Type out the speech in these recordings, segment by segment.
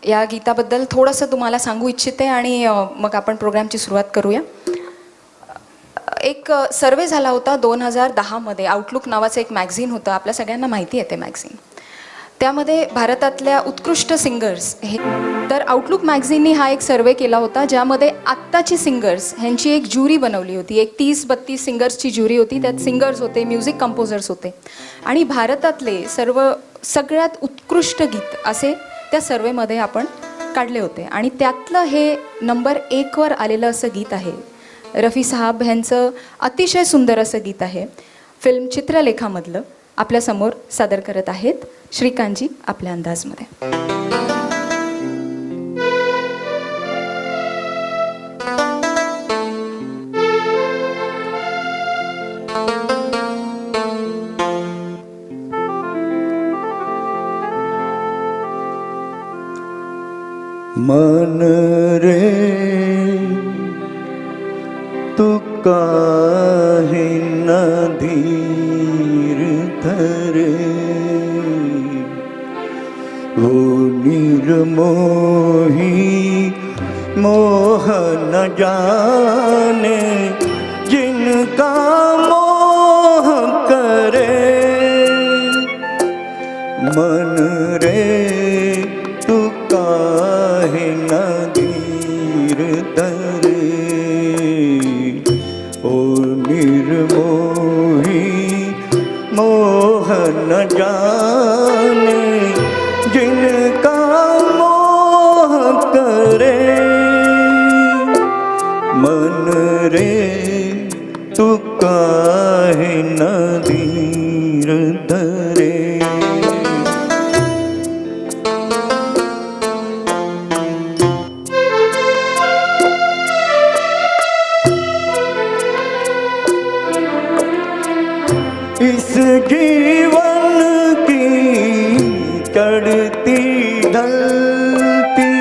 या गीताबद्दल थोडंसं तुम्हाला सांगू इच्छिते आणि मग आपण प्रोग्रामची सुरुवात करूया. एक सर्वे झाला होता 2010मध्ये. आउटलुक नावाचं एक मॅगझिन होतं, आपल्या सगळ्यांना माहिती आहे ते मॅगझिन. त्यामध्ये भारतातल्या उत्कृष्ट सिंगर्स हे तर आउटलुक मॅगझिननी हा एक सर्वे केला होता, ज्यामध्ये आत्ताची सिंगर्स ह्यांची एक ज्युरी बनवली होती. एक 30-32 सिंगर्सची ज्युरी होती. त्यात सिंगर्स होते, म्युझिक कंपोजर्स होते आणि भारतातले सगळ्यात उत्कृष्ट गीत असे त्या सर्वेमध्ये आपण काढले होते. आणि त्यातलं हे नंबर 1वर आलेलं असं गीत आहे. रफी साहब ह्यांचं अतिशय सुंदर असं गीत आहे. फिल्म चित्रलेखामधलं आपल्यासमोर सादर करत आहेत श्रीकांतजी आपल्या अंदाजमध्ये. मन रे तू काहे न धीर धरे, वो निर्मोही मोह न जाने जिनका मोह करे. मन रे तू काहे न धीर धरे, ओ निर्मोही मोह न जाने जिनका मोह करे. मन रे तू काहे न धीर धरे. इस जीवन की चढ़ती ढलती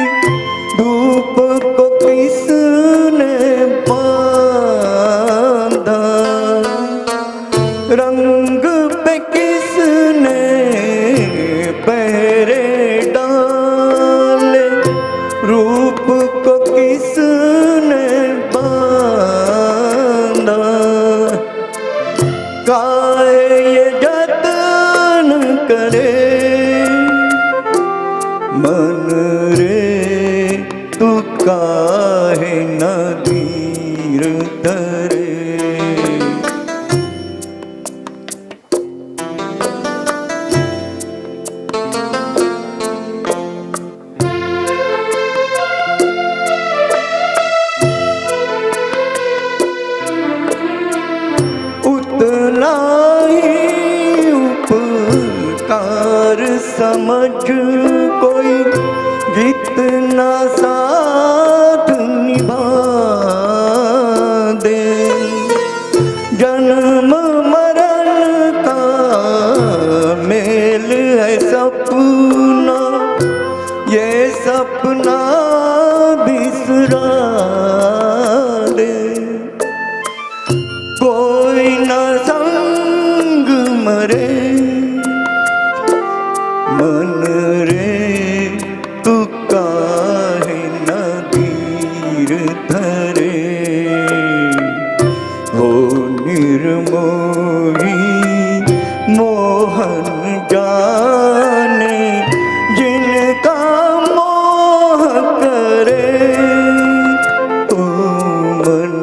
धूप को किसने बांधा, रंग पे किसने पहरे डाले, रूप को किसने बांधा. काहे ये जतन करे, मन रे तू काहे न धीर धरे. उतना ही उपकार समझ कोई जितना साथ निभा दे. जन्म मरण का मेल है सपना, ये सपना बिसरा दे. कोई न संग मरे, मन रे तू काहे न धीर धरे. हो निर्मोही मोहन जाने जिनका मोह करे. ओ मन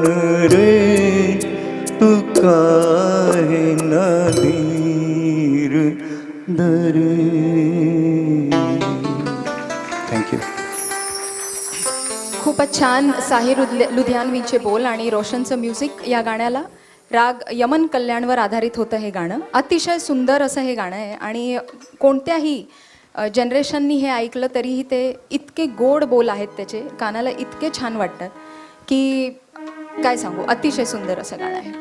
रे तू काहे न धीर धरे. थँक्यू. खूपच छान साहिर लुधियानवीचे बोल आणि रोशनचं म्युझिक. या गाण्याला राग यमन कल्याणवर आधारित होतं हे गाणं. अतिशय सुंदर असं हे गाणं आहे आणि कोणत्याही जनरेशननी हे ऐकलं तरीही ते इतके गोड बोल आहेत त्याचे, कानाला इतके छान वाटतात की काय सांगू. अतिशय सुंदर असं गाणं आहे.